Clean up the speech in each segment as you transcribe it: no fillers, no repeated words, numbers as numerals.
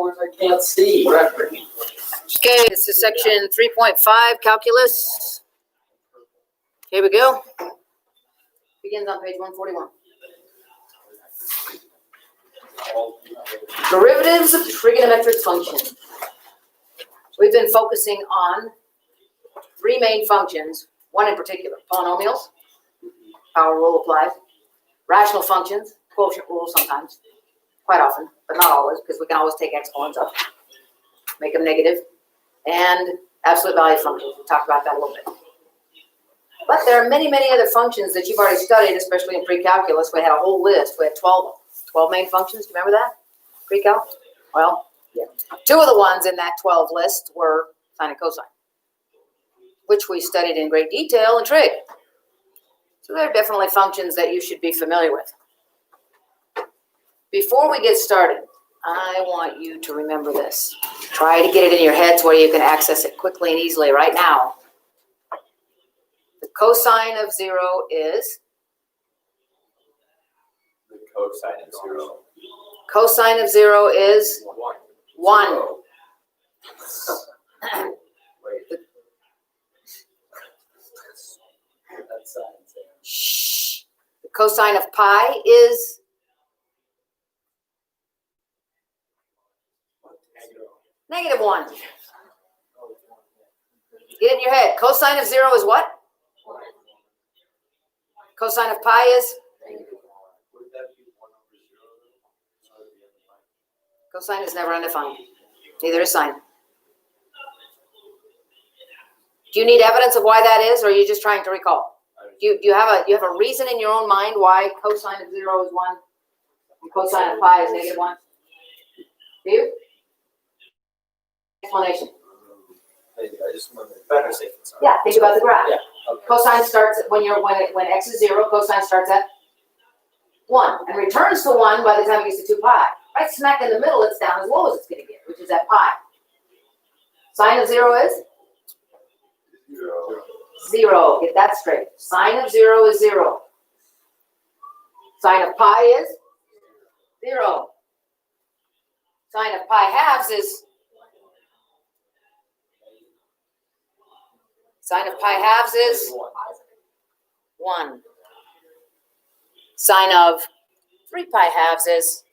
long as I can't see. Okay, this is section 3.5, calculus. Here we go. Begins on page 141. Derivatives of trigonometric functions. We've been focusing on three main functions, one in particular, polynomials, power rule applies, rational functions, quotient rule sometimes, quite often, but not always, because we can always take exponents up, make them negative, and absolute value functions. We talked about that a little bit. But there are many, many other functions that you've already studied, especially in pre-calculus. We had a whole list. We had 12 main functions. Do you remember that? Pre-calc? Well, yeah. Two of the ones in that 12 list were sine and cosine, which we studied in great detail in trig. So they're definitely functions that you should be familiar with. Before we get started, I want you to remember this. Try to get it in your heads where you can access it quickly and easily right now. The cosine of 0 is? The cosine of 0. Cosine of 0 is? 1. Shh. The cosine of pi is? -1. Get it in your head. Cosine of 0 is what? Cosine of pi is? Cosine is never undefined. Neither is sine. Do you need evidence of why that is, or are you just trying to recall? Do you have a reason in your own mind why cosine of 0 is 1 and cosine of pi is -1? Do you? Explanation. I just want to better say it. Yeah, think about the graph. Yeah. Okay. Cosine starts when x is 0. Cosine starts at 1 and returns to 1 by the time it gets to 2 pi. Right smack in the middle, it's down as low as it's going to get, which is at pi. Sine of 0 is 0. Get that straight. Sine of 0 is 0. Sine of pi is 0. Sine of pi halves is? Sine of pi halves is 1. Sine of 3 pi halves is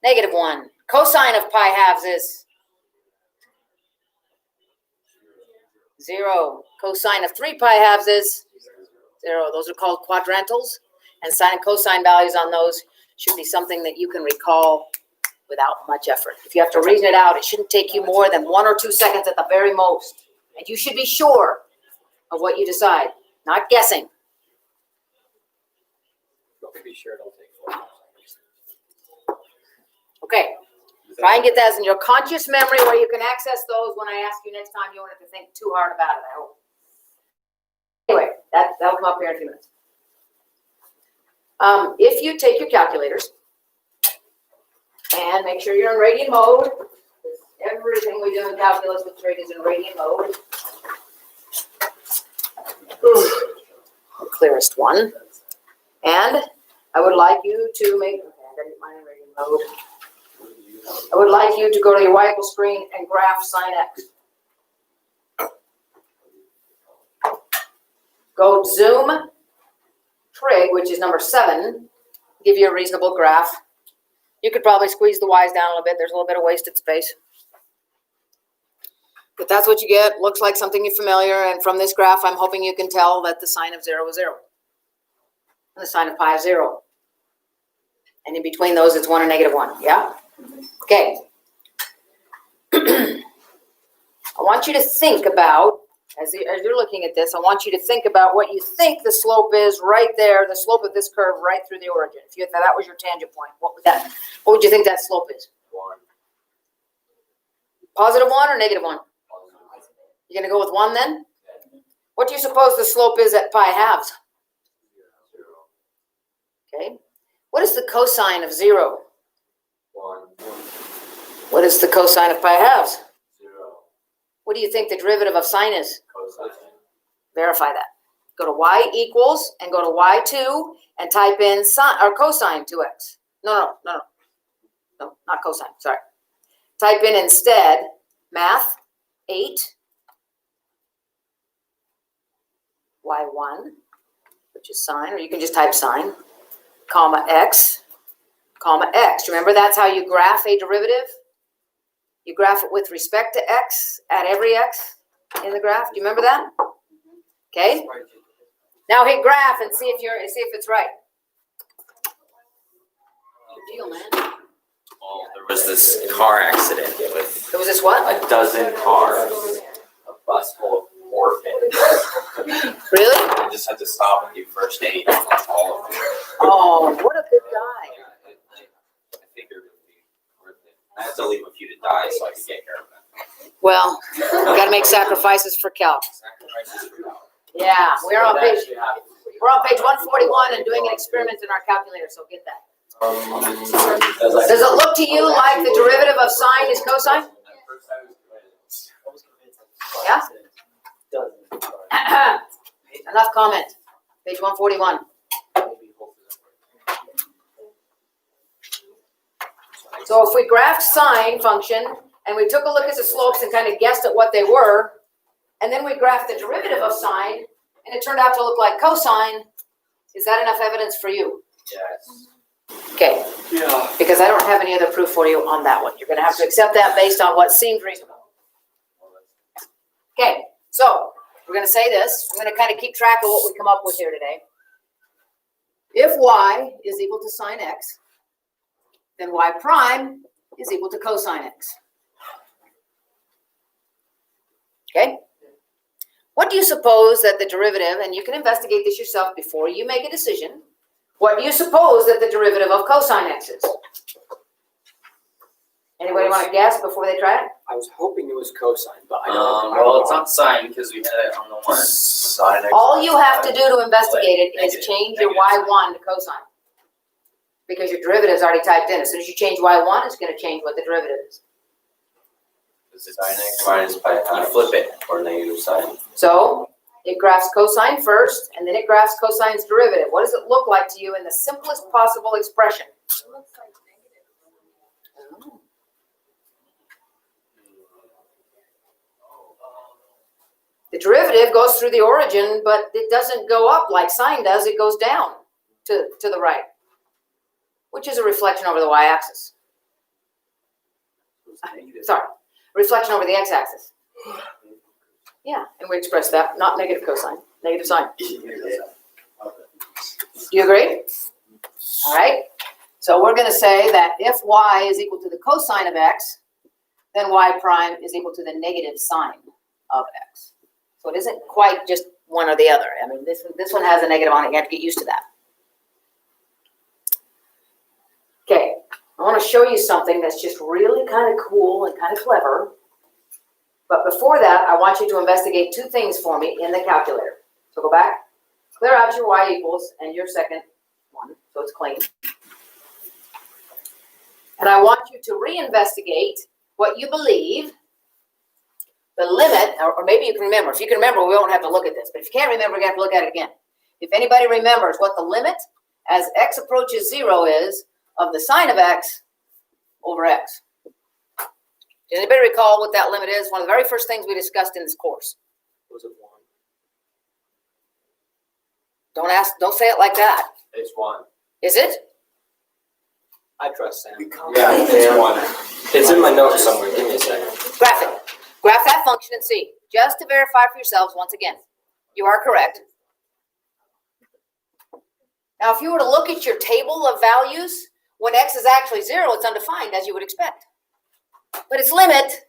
-1. Cosine of pi halves is 0. Cosine of 3 pi halves is 0. Those are called quadrantals, and sine and cosine values on those should be something that you can recall without much effort. If you have to reason it out, it shouldn't take you more than 1 or 2 seconds at the very most. And you should be sure of what you decide, not guessing. Be sure it'll take 4 seconds. Okay. Try and get that in your conscious memory where you can access those when I ask you next time. You don't have to think too hard about it, I hope. Anyway, that'll come up here in a few minutes. If you take your calculators and make sure you're in radian mode, everything we do in calculus with trig is in radian mode. The clearest one. And I would like you to make, okay, I gotta get mine in radian mode. I would like you to go to your y equals screen and graph sine x. Go zoom trig, which is number 7, give you a reasonable graph. You could probably squeeze the y's down a little bit. There's a little bit of wasted space. But that's what you get. Looks like something you're familiar. And from this graph, I'm hoping you can tell that the sine of 0 is 0. And the sine of pi is 0. And in between those, it's 1 and -1. Yeah? Okay. I want you to think about, as you're looking at this, I want you to think about what you think the slope is right there, the slope of this curve right through the origin. If that was your tangent point, what would you think that slope is? 1. Positive 1 or -1? You're going to go with 1 then? What do you suppose the slope is at pi halves? 0. Okay. What is the cosine of 0? 1. What is the cosine of pi halves? 0. What do you think the derivative of sine is? Cosine. Verify that. Go to y equals and go to y2 and type in sine or cosine 2x. No, not cosine. Sorry. type in instead math 8 y1, which is sine, or you can just type sine, comma x, comma x. Remember, that's how you graph a derivative? You graph it with respect to x at every x in the graph. Do you remember that? Okay. Now hit graph and see if it's right. Good deal, man. Well, there was this car accident with There was this what? a dozen cars, a bus full of orphans. Really? I just had to stop and do first aid on all of them. Oh, what a good guy. I figured it would be worth it. I had to leave a few to die so I could get care of them. Well, we got to make sacrifices for Calc. Sacrifices for God. Yeah, we're on page 141 and doing an experiment in our calculator, so get that. Does it look to you like the derivative of sine is cosine? Yeah? Enough comment. Page 141. So if we graphed sine function and we took a look at the slopes and kind of guessed at what they were, and then we graphed the derivative of sine and it turned out to look like cosine, is that enough evidence for you? Yes. Okay. Yeah. Because I don't have any other proof for you on that one. You're going to have to accept that based on what seemed reasonable. Okay, so we're going to say this. I'm going to kind of keep track of what we come up with here today. If y is equal to sine x, then y prime is equal to cosine x. Okay? What do you suppose that the derivative, and you can investigate this yourself before you make a decision, what do you suppose that the derivative of cosine x is? Anybody want to guess before they try it? I was hoping it was cosine, but I don't. Well, it's not sine because we had it on the one. Sine. All you have to do to investigate it is Negative, change your negative. y1 to cosine. Because your derivative is already typed in. As soon as you change y1, it's going to change what the derivative is. Sine x minus pi half. You flip it or negative sine. So it graphs cosine first, and then it graphs cosine's derivative. What does it look like to you in the simplest possible expression? The derivative goes through the origin, but it doesn't go up like sine does. It goes down to the right, which is a reflection over the y-axis. Sorry, reflection over the x-axis. Yeah, and we express that, not negative cosine, negative sine. Do you agree? All right. So we're going to say that if y is equal to the cosine of x, then y prime is equal to the negative sine of x. So it isn't quite just one or the other. I mean, this one has a negative on it. You have to get used to that. Okay, I want to show you something that's just really kind of cool and kind of clever. But before that, I want you to investigate two things for me in the calculator. So go back, clear out your y equals and your second one, so it's clean. And I want you to reinvestigate what you believe the limit, or maybe you can remember. If you can remember, we won't have to look at this. But if you can't remember, we're going to have to look at it again. If anybody remembers what the limit as x approaches 0 is of the sine of x over x. Does anybody recall what that limit is? One of the very first things we discussed in this course. Was it 1? Don't say it like that. It's 1. Is it? I trust Sam. Yeah, it's 1. It's in my notes somewhere. Give me a second. Graph it. Graph that function and see. Just to verify for yourselves once again. You are correct. Now, if you were to look at your table of values, when x is actually 0, it's undefined, as you would expect. But its limit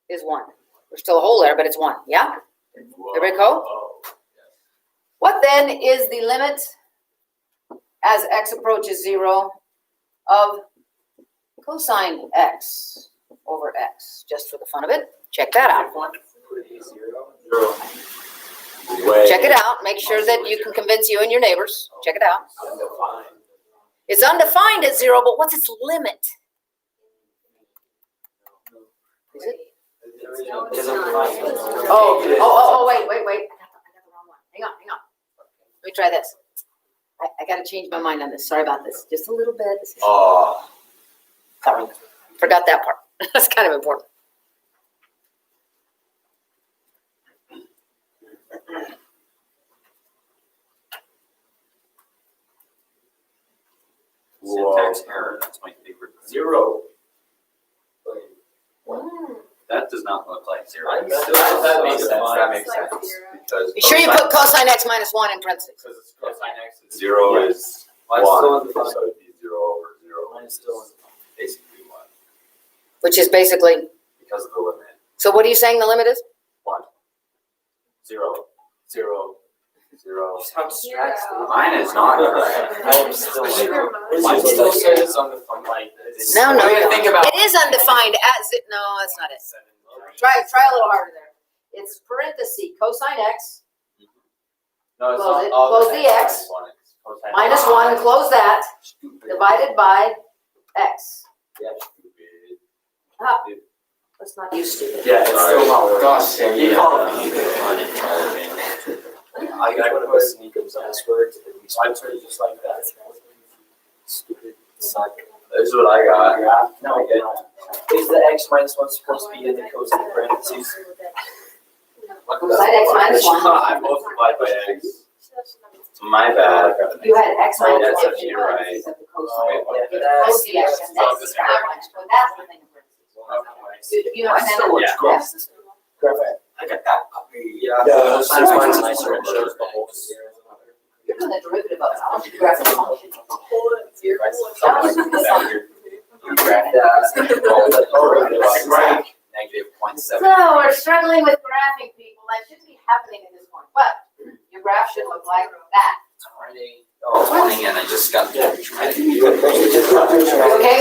is 1. There's still a hole there, but it's 1. Yeah? Everybody go? What then is the limit as x approaches 0 of cosine x over x? Just for the fun of it, check that out. Check it out. Make sure that you can convince you and your neighbors. Check it out. It's undefined at 0, but what's its limit? Is it? Oh, wait. I got the wrong one. Hang on. Let me try this. I got to change my mind on this. Sorry about this. Just a little bit. Oh. Sorry. Forgot that part. That's kind of important. Syntax error, that's my favorite. Zero. That does not look like zero. That makes sense, that makes sense. Because You sure you put cosine x minus 1 in parentheses? Because it's cosine x, it's zero is Mine's still one, undefined. so it'd be 0 over 0. Mine's still undefined. Basically 1, Which is basically, because of the limit. so what are you saying the limit is? 1. 0. 0. 0. Sounds stressed. Mine is not correct. I am still zero. Mine still says undefined. No, What do you think about? It is undefined as, no, that's not it. Try a little harder there. It's parenthesis cosine x No, it's Close not. it. Oh, Close the next X. one is cosine minus y. 1, close that, Stupid. divided by x. Yeah, stupid. Ah, let's not use stupid. Yeah, it's still not working. Gosh, Sam, you call me. I I gotta put a sneaker's password and we swiped her just like that. Stupid suck. This is what I got. No, okay. Is the x minus 1 supposed to be in the cosine parentheses? Cosine x minus 1. I multiplied by x. My bad. You had x minus That's 1. actually right. Except the Oh, cosine. yeah. Close the x and that's the parentheses. So that's the thing in parentheses. You understand that? Yeah. Yes. I got that puppy. Yeah, Yeah, since mine's nicer, it shows the whole. You're doing the derivative of it. I want you to graph the function. Negative 0.7. So we're struggling with graphing, people. That shouldn't be happening at this point, but your graph should look like that. Morning, and I just got there. Okay,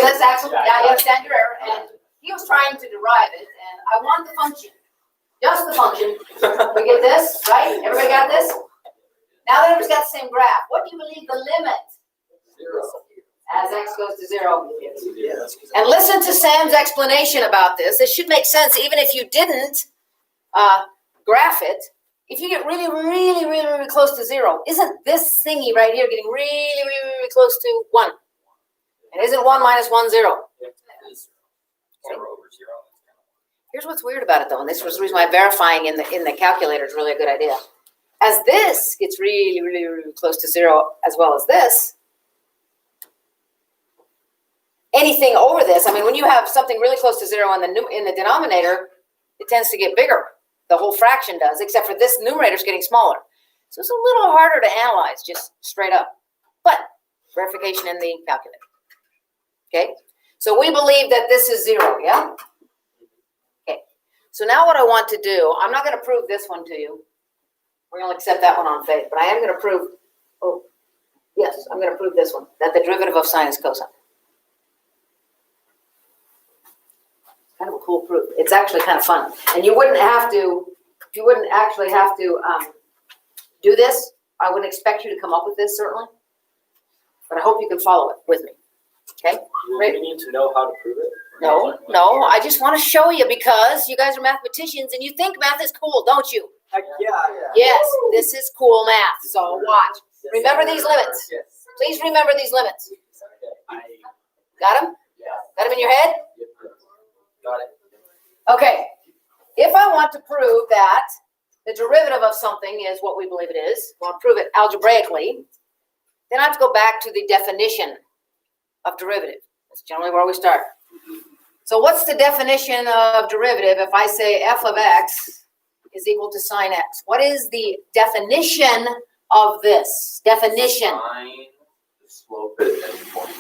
that's Axel. Yeah, you understand your error. And he was trying to derive it, and I want the function. Just the function. We get this, right? Everybody got this? Now that everybody's got the same graph, what do you believe the limit as x goes to 0 is? And listen to Sam's explanation about this. It should make sense even if you didn't graph it. If you get really, really, really, really close to 0, isn't this thingy right here getting really, really, really close to 1? And isn't 1 minus 1 0? Here's what's weird about it, though, and this was the reason why verifying in the calculator is really a good idea. As this gets really, really, really close to 0, as well as this, anything over this, I mean, when you have something really close to 0 in the denominator, it tends to get bigger. The whole fraction does, except for this numerator's getting smaller. So it's a little harder to analyze, just straight up. But verification in the calculator. Okay? So we believe that this is 0, yeah? Okay. So now what I want to do, I'm not going to prove this one to you. We're going to accept that one on faith. But I am going to prove, oh, yes, I'm going to prove this one, that the derivative of sine is cosine. Kind of a cool proof. It's actually kind of fun. And you wouldn't actually have to do this. I wouldn't expect you to come up with this, certainly. But I hope you can follow it with me. Okay? We need to know how to prove it. No, I just want to show you because you guys are mathematicians and you think math is cool, don't you? Heck yeah. Yes, this is cool math. So watch. Remember these limits. Please remember these limits. Got them? Got them in your head? Got it. Okay. If I want to prove that the derivative of something is what we believe it is, I want to prove it algebraically, then I have to go back to the definition of derivative. That's generally where we start. So what's the definition of derivative if I say f of x is equal to sine x? What is the definition of this? Definition. Sine, the slope at any point.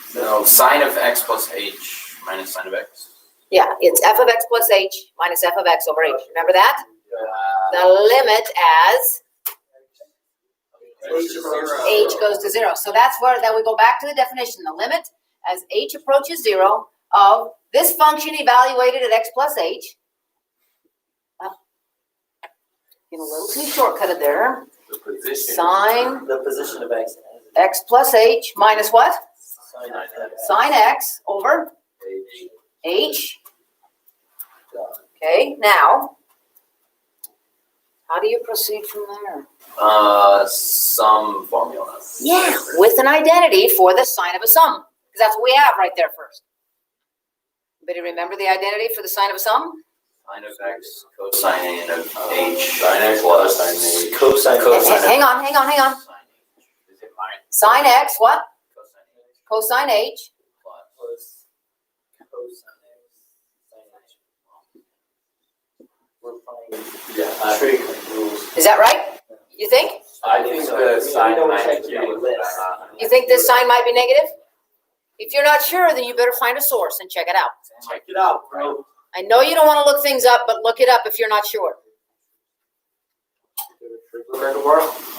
So sine of x plus h minus sine of x. Yeah, it's f of x plus h minus f of x over h. Remember that? The limit as h goes to 0. So that's where then we go back to the definition. The limit as h approaches 0 of this function evaluated at x plus h. Get a little too shortcutted there. The position. Sine The position of x. x plus h minus what? Sine x. Sine x over h. Okay, now, how do you proceed from there? Some formula. Yeah, with an identity for the sign of a sum. Because that's what we have right there first. Anybody remember the identity for the sign of a sum? Sine of X, cosine of H. Sine X plus cosine H. Cosine. Hang on. Sine H. Is it mine? Sine X, what? Cosine H Cosine H. plus. Plus cosine X, sin H. We're playing trig rules. Is that right? You think? I think the sign don't might check be your negative. list. You think this sign might be negative? If you're not sure, then you better find a source and check it out. Check it out, bro. I know you don't want to look things up, but look it up if you're not sure. I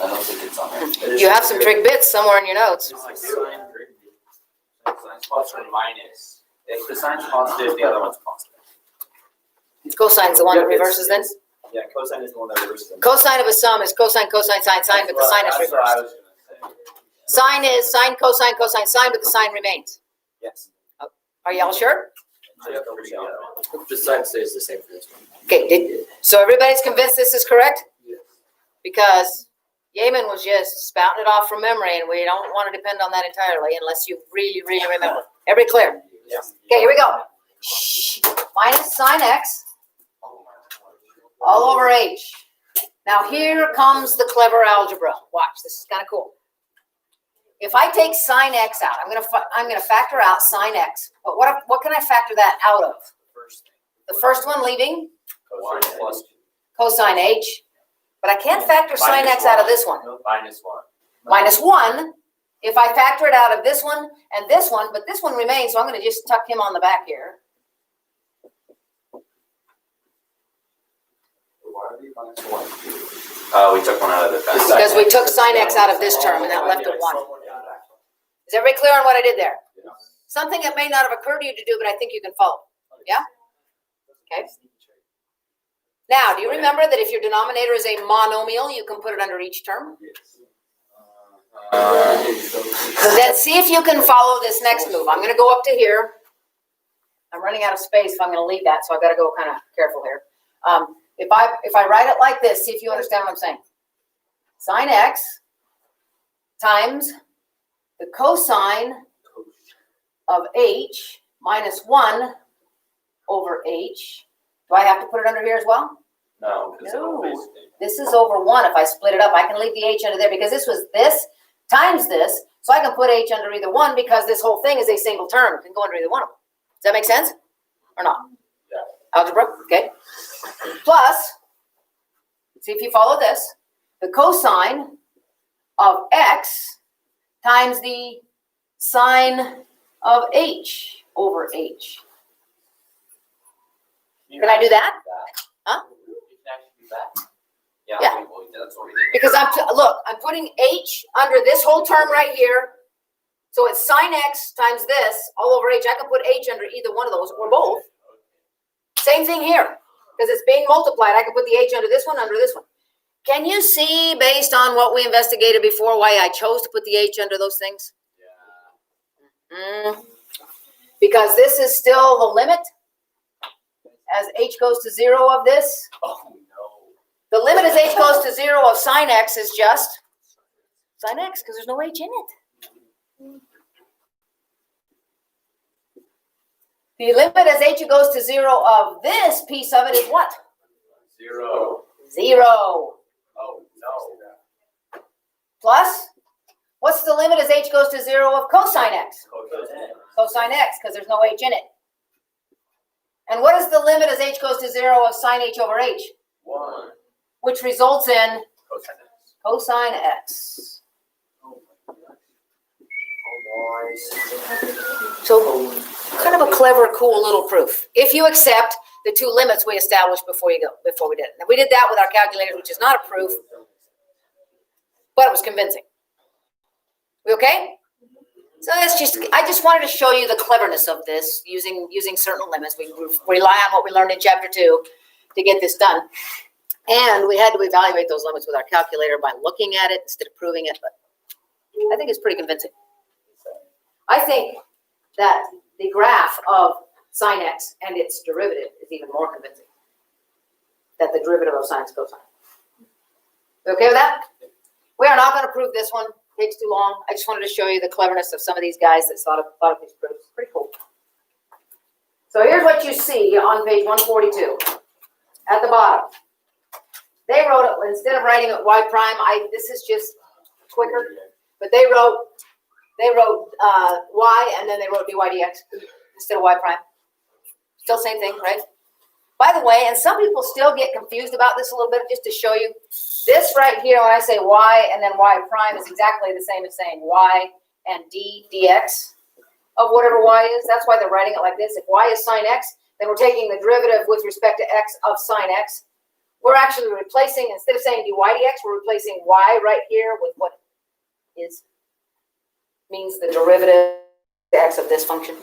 don't think it's on there. You have some trig bits somewhere in your notes. Sine's plus or minus. If the sign's positive, the other one's positive. Cosine's the one that reverses then? Yeah, cosine is the one that reverses them. Cosine of a sum is cosine, cosine, sine, sine, but the sign is That's what I reversed. was gonna say. Sine is sine, cosine, cosine, sine, but the sign remains. Yes. Are y'all sure? The sign stays the same for this one. Okay, so everybody's convinced this is correct? Yes. Because Yeaman was just spouting it off from memory, and we don't want to depend on that entirely unless you really, really remember. Everybody clear? Yes. Okay, here we go. Shh. Minus sine x all over h. Now here comes the clever algebra. Watch, this is kind of cool. If I take sine x out, I'm gonna factor out sine x. But what can I factor that out of? The first one leaving 1 plus 2. cosine h. But I can't factor sine x out of this one. Minus 1. Minus 1, if I factor it out of this one and this one, but this one remains, so I'm going to just tuck him on the back here. We took one out of the back. Because we took sine x out of this term and that left a 1. Is everybody clear on what I did there? Something that may not have occurred to you to do, but I think you can follow. Yeah? Okay. Now, do you remember that if your denominator is a monomial, you can put it under each term? Then see if you can follow this next move. I'm going to go up to here. I'm running out of space if I'm going to leave that, so I've got to go kind of careful here. If I write it like this, see if you understand what I'm saying. Sine x times the cosine of h minus 1 over h. Do I have to put it under here as well? No. No. This is over 1. If I split it up, I can leave the h under there because this was this times this, so I can put h under either one because this whole thing is a single term. It can go under either one of them. Does that make sense? Or not? Yeah. Algebra? Okay. Plus, see if you follow this, the cosine of x times the sine of h over h. Can I do that? Huh? You can actually do that. Yeah. Yeah. That's what we did. Because I'm putting h under this whole term right here. So it's sine x times this all over h. I can put h under either one of those or both. Same thing here. Because it's being multiplied, I can put the h under this one, under this one. Can you see, based on what we investigated before, why I chose to put the h under those things? Because this is still the limit as h goes to 0 of this. Oh, no. The limit as h goes to 0 of sine x is just sine x because there's no h in it. The limit as h goes to 0 of this piece of it is what? 0. 0. Oh, no. Plus, what's the limit as h goes to 0 of cosine x? Cosine x, because there's no h in it. And what is the limit as h goes to 0 of sine h over h? 1. Which results in Cosine X. cosine x. So, kind of a clever, cool little proof. If you accept the two limits we established before we did it. Now, we did that with our calculators, which is not a proof, but it was convincing. We okay? So I just wanted to show you the cleverness of this using certain limits. We rely on what we learned in chapter 2 to get this done. And we had to evaluate those limits with our calculator by looking at it instead of proving it, but I think it's pretty convincing. I think that the graph of sine x and its derivative is even more convincing. That the derivative of sine is cosine. You okay with that? We are not going to prove this one. It takes too long. I just wanted to show you the cleverness of some of these guys that thought of these proofs. Pretty cool. So here's what you see on page 142, at the bottom. They wrote it, instead of writing it y prime, this is just quicker, but they wrote y, and then they wrote dy dx instead of y prime. Still same thing, right? By the way, and some people still get confused about this a little bit, just to show you, this right here, when I say y and then y prime, is exactly the same as saying y and d dx of whatever y is. That's why they're writing it like this. If y is sine x, then we're taking the derivative with respect to x of sine x. We're actually replacing, instead of saying dy dx, we're replacing y right here with what means the derivative x of this function.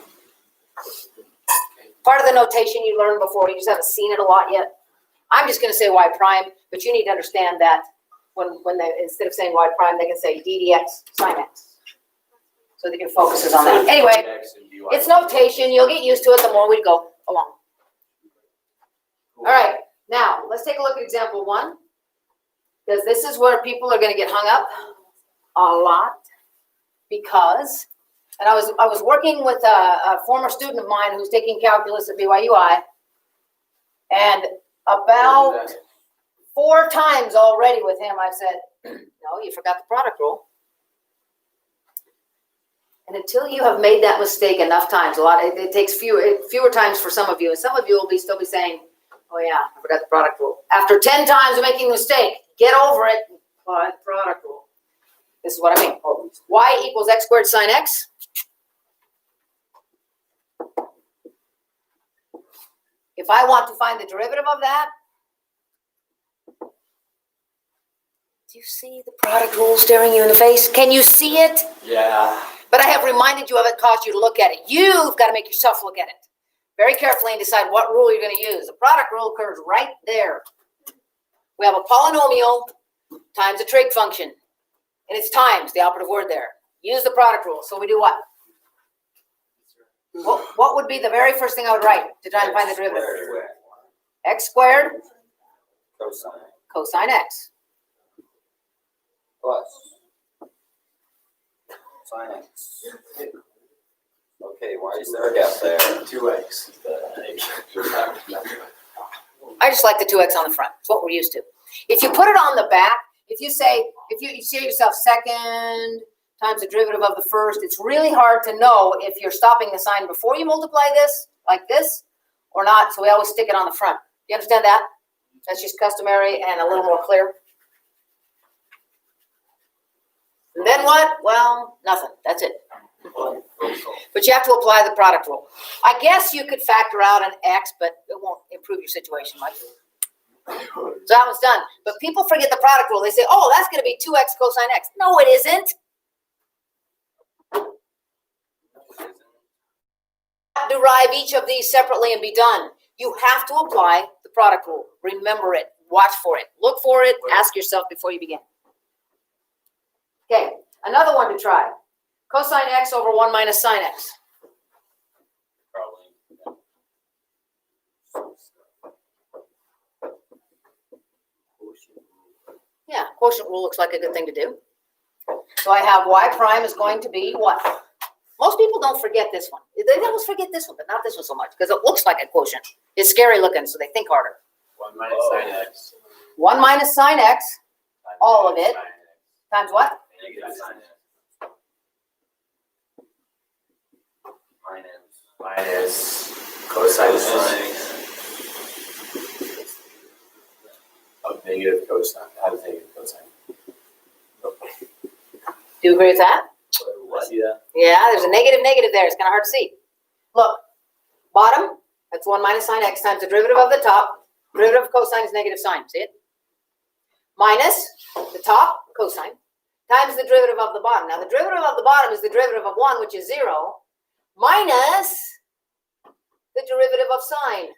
Part of the notation you learned before, you just haven't seen it a lot yet. I'm just going to say y prime, but you need to understand that when they, instead of saying y prime, they can say d dx sine x. So they can focus on that. Anyway, it's notation. You'll get used to it the more we go along. All right, now let's take a look at example 1, because this is where people are going to get hung up a lot. Because, and I was working with a former student of mine who's taking calculus at BYUI, and about 4 times already with him, I've said, no, you forgot the product rule. And until you have made that mistake enough times, it takes fewer times for some of you, and some of you will still be saying, oh yeah, I forgot the product rule. After 10 times of making the mistake, get over it, apply the product rule. This is what I mean. Y equals x squared sine x. If I want to find the derivative of that, do you see the product rule staring you in the face? Can you see it? Yeah. But I have reminded you of it, caused you to look at it. You've got to make yourself look at it very carefully and decide what rule you're going to use. The product rule occurs right there. We have a polynomial times a trig function. And it's times, the operative word there. Use the product rule. So we do what? What would be the very first thing I would write to try and find the derivative? X squared cosine x. Plus sine x. Okay, why is there a gap there? 2x. I just like the 2x on the front. It's what we're used to. If you put it on the back, if you say yourself second times the derivative of the first, it's really hard to know if you're stopping the sign before you multiply this, like this, or not. So we always stick it on the front. You understand that? That's just customary and a little more clear. And then what? Well, nothing. That's it. But you have to apply the product rule. I guess you could factor out an x, but it won't improve your situation much. So that one's done. But people forget the product rule. They say, oh, that's going to be 2x cosine x. No, it isn't. Derive each of these separately and be done. You have to apply the product rule. Remember it. Watch for it. Look for it. Ask yourself before you begin. Okay, another one to try. Cosine x over 1 minus sine x. Yeah, quotient rule looks like a good thing to do. So I have y prime is going to be what? Most people don't forget this one. They almost forget this one, but not this one so much, because it looks like a quotient. It's scary looking, so they think harder. 1 minus sine x. 1 minus sine x, all of it, times what? Negative sine x. Minus Cosine x. Of negative cosine. How does negative cosine? Do you agree with that? See that? Yeah, there's a negative there. It's kind of hard to see. Look, bottom, that's 1 minus sine x times the derivative of the top. Derivative of cosine is negative sine. See it? Minus the top, cosine, times the derivative of the bottom. Now, the derivative of the bottom is the derivative of 1, which is 0, minus the derivative of sine.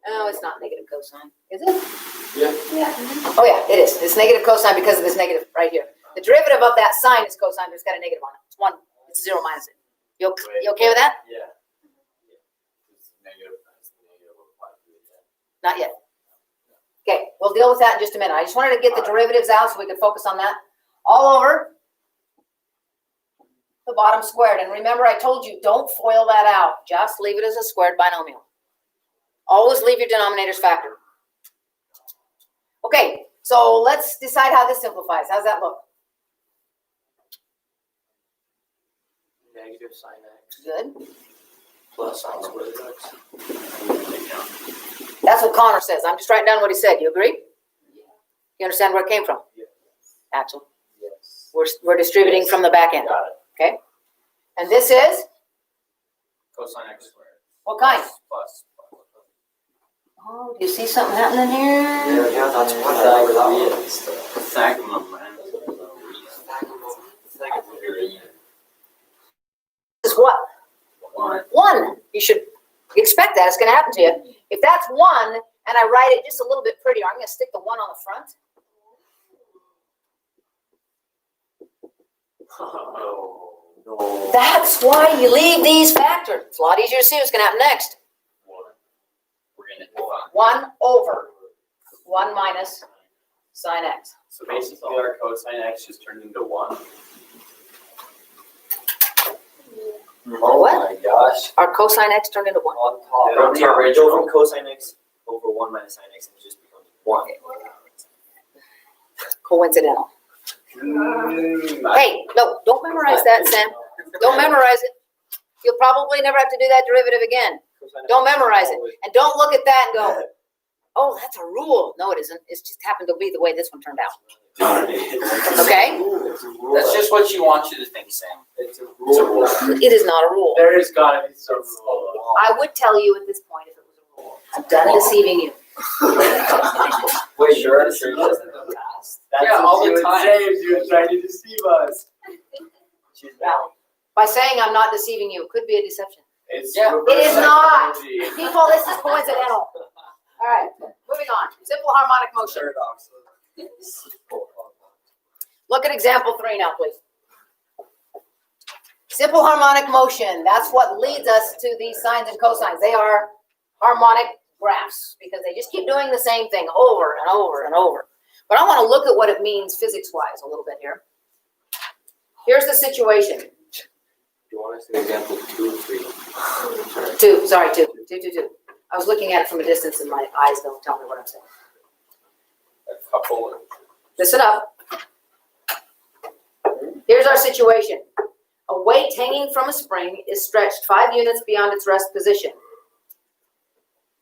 Oh, it's not negative cosine, is it? Yeah. Oh, yeah, it is. It's negative cosine because of this negative right here. The derivative of that sine is cosine, but it's got a negative on it. It's 1. It's 0 minus it. You okay with that? Yeah. It's negative. That's the negative of 5. Not yet. Okay, we'll deal with that in just a minute. I just wanted to get the derivatives out so we could focus on that. All over the bottom squared. And remember, I told you, don't FOIL that out. Just leave it as a squared binomial. Always leave your denominators factored. Okay, so let's decide how this simplifies. How's that look? Negative sin x Good. plus sin squared x. That's what Connor says. I'm just writing down what he said. You agree? You understand where it came from? Yes. Axel? Yes. We're distributing from the back end. Got it. Okay? And this is? Cosine x squared. What kind? Plus. Oh, do you see something happening here? Yeah, that's what I agree. Pythagorean. This is what? One. 1. You should expect that. It's going to happen to you. If that's 1, and I write it just a little bit prettier, I'm going to stick the 1 on the front. Oh, no. That's why you leave these factored. It's a lot easier to see what's going to happen next. We're gonna define. 1 over 1 minus sine x. So basically our cosine x just turned into 1. Oh What? my gosh. Our cosine x turned into 1. On top. Yeah, From the top. original. Go from cosine x over 1 minus sine x and it just becomes 1. Coincidental. Hey, no, don't memorize that, Sam. Don't memorize it. You'll probably never have to do that derivative again. Don't memorize it. And don't look at that and go, oh, that's a rule. No, it isn't. It's just happened to be the way this one turned out. Okay? That's just what you want you to think, Sam. It's a rule. It is not a rule. There has gotta be some rule. I would tell you at this point if it was a rule. I'm done deceiving you. Wait, sure. That's Yeah, what all she the would time. say if she was trying to deceive us. She's Now, by saying I'm not deceiving you, it could be a deception. It's Yeah. reverse It is not. psychology. People, this is coincidental. All right, moving on. Simple harmonic motion. paradox. Look at example 3 now, please. Simple harmonic motion. That's what leads us to these sines and cosines. They are harmonic graphs because they just keep doing the same thing over and over and over. But I want to look at what it means physics-wise a little bit here. Here's the situation. Do you want us to example 2 or 3? 2. I was looking at it from a distance and my eyes don't tell me what I'm saying. A couple. Listen up. Here's our situation. A weight hanging from a spring is stretched 5 units beyond its rest position.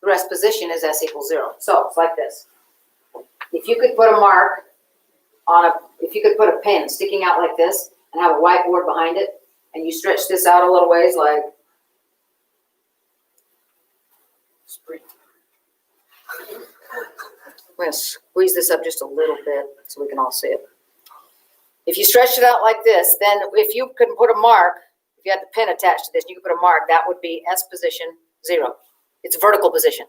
The rest position is s equals 0. So it's like this. If you could put a mark on if you could put a pen sticking out like this and have a whiteboard behind it, and you stretch this out a little ways like Spring. I'm going to squeeze this up just a little bit so we can all see it. If you stretch it out like this, then if you could put a mark, if you had the pen attached to this, you could put a mark, that would be S position 0. It's vertical position.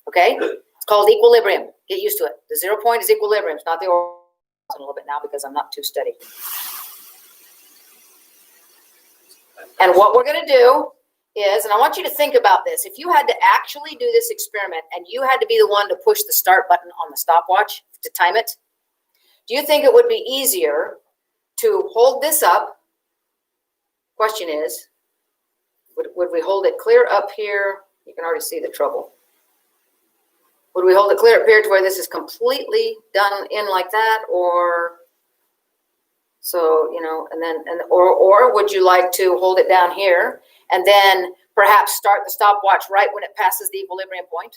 Okay? It's called equilibrium. Get used to it. The 0 point is equilibrium. It's not the origin. A little bit now because I'm not too steady. And what we're going to do is, and I want you to think about this, if you had to actually do this experiment and you had to be the one to push the start button on the stopwatch to time it, do you think it would be easier to hold this up? Question is, would we hold it clear up here? You can already see the trouble. Would we hold it clear up here to where this is completely done in like that, or so, you know, and then, or would you like to hold it down here and then perhaps start the stopwatch right when it passes the equilibrium point?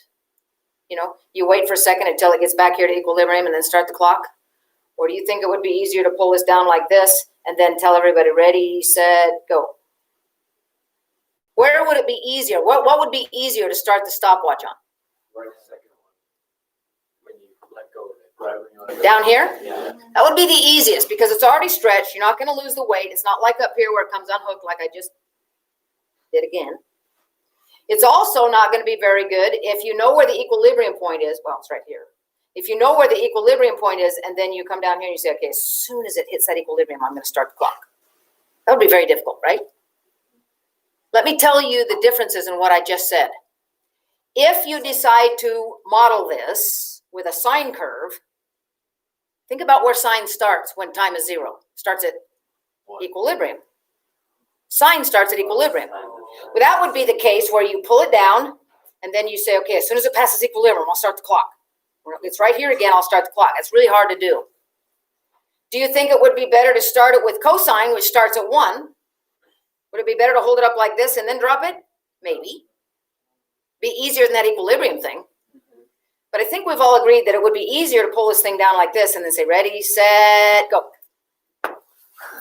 You know, you wait for a second until it gets back here to equilibrium and then start the clock? Or do you think it would be easier to pull this down like this and then tell everybody ready, set, go? Where would it be easier? What would be easier to start the stopwatch on? Right, the second one. When you let go of it. Right when you let go. Down here? Yeah. That would be the easiest because it's already stretched. You're not going to lose the weight. It's not like up here where it comes unhooked like I just did again. It's also not going to be very good if you know where the equilibrium point is. Well, it's right here. If you know where the equilibrium point is and then you come down here and you say, okay, as soon as it hits that equilibrium, I'm going to start the clock. That would be very difficult, right? Let me tell you the differences in what I just said. If you decide to model this with a sine curve, think about where sine starts when time is 0. Starts at equilibrium. Sine starts at equilibrium. Well, that would be the case where you pull it down and then you say, okay, as soon as it passes equilibrium, I'll start the clock. It's right here again, I'll start the clock. It's really hard to do. Do you think it would be better to start it with cosine, which starts at 1? Would it be better to hold it up like this and then drop it? Maybe. Be easier than that equilibrium thing. But I think we've all agreed that it would be easier to pull this thing down like this and then say, ready, set, go.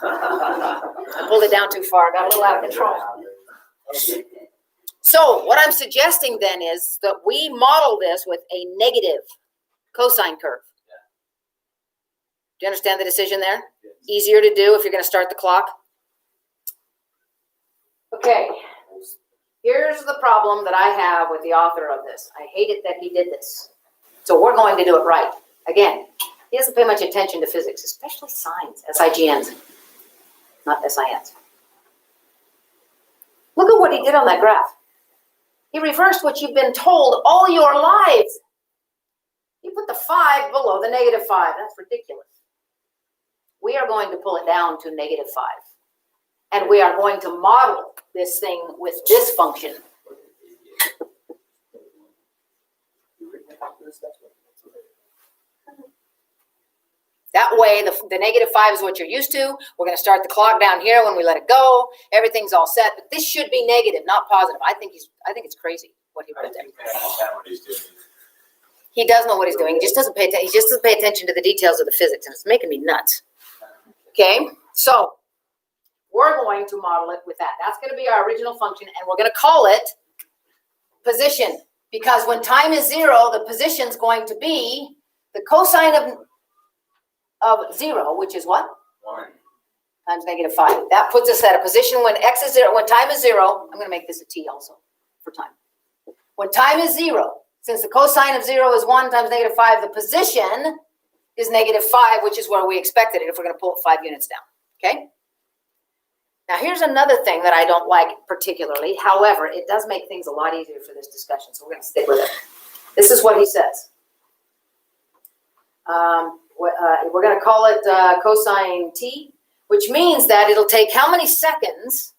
I pulled it down too far, got a little out of control. So what I'm suggesting then is that we model this with a negative cosine curve. Do you understand the decision there? Easier to do if you're going to start the clock. Okay, here's the problem that I have with the author of this. I hate it that he did this. So we're going to do it right. Again, he doesn't pay much attention to physics, especially sines, SIGNs, not SINs. Look at what he did on that graph. He reversed what you've been told all your lives. He put the 5 below the negative 5. That's ridiculous. We are going to pull it down to negative 5. And we are going to model this thing with this function. That way, the negative 5 is what you're used to. We're going to start the clock down here when we let it go. Everything's all set. But this should be negative, not positive. I think it's crazy what he put there. He does know what he's doing. He just doesn't pay attention. He just doesn't pay attention to the details of the physics, and it's making me nuts. Okay, so we're going to model it with that. That's going to be our original function, and we're going to call it position, because when time is 0, the position is going to be the cosine of 0, which is what? 1. Times negative 5. That puts us at a position when x is 0. When time is 0, I'm going to make this a t also for time. When time is 0, since the cosine of 0 is 1 times negative 5, the position is negative 5, which is where we expected it if we're going to pull it 5 units down. Okay? Now, here's another thing that I don't like particularly. However, it does make things a lot easier for this discussion, so we're going to stick with it. This is what he says. We're going to call it cosine t, which means that it'll take how many seconds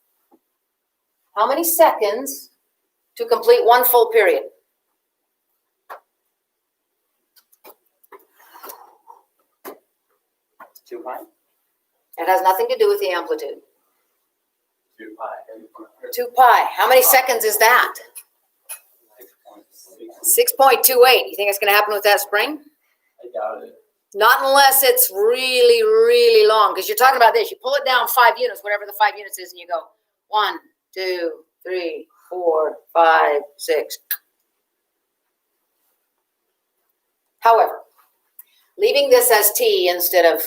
to complete one full period? Two pi? It has nothing to do with the amplitude. 2 pi. 2 pi. How many seconds is that? 6.28. You think it's going to happen with that spring? I doubt it. Not unless it's really, really long. Because you're talking about this. You pull it down 5 units, whatever the 5 units is, and you go 1, 2, 3, 4, 5, 6. However, leaving this as t instead of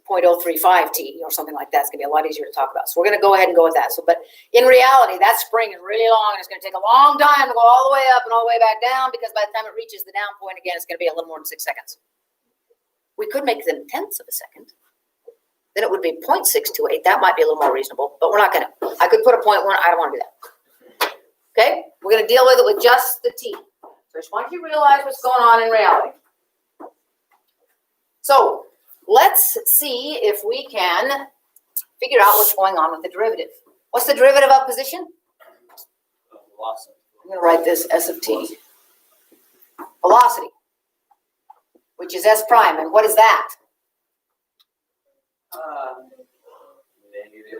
0.035 t or something like that is going to be a lot easier to talk about. So we're going to go ahead and go with that. But in reality, that spring is really long, and it's going to take a long time to go all the way up and all the way back down, because by the time it reaches the down point again, it's going to be a little more than 6 seconds. We could make them tenths of a second. Then it would be 0.628. That might be a little more reasonable, but we're not going to. I could put a 0.1. I don't want to do that. Okay? We're going to deal with it with just the t. So just want you to realize what's going on in reality. So let's see if we can figure out what's going on with the derivative. What's the derivative of position? Velocity. I'm going to write this s of t. Velocity, which is s prime. And what is that?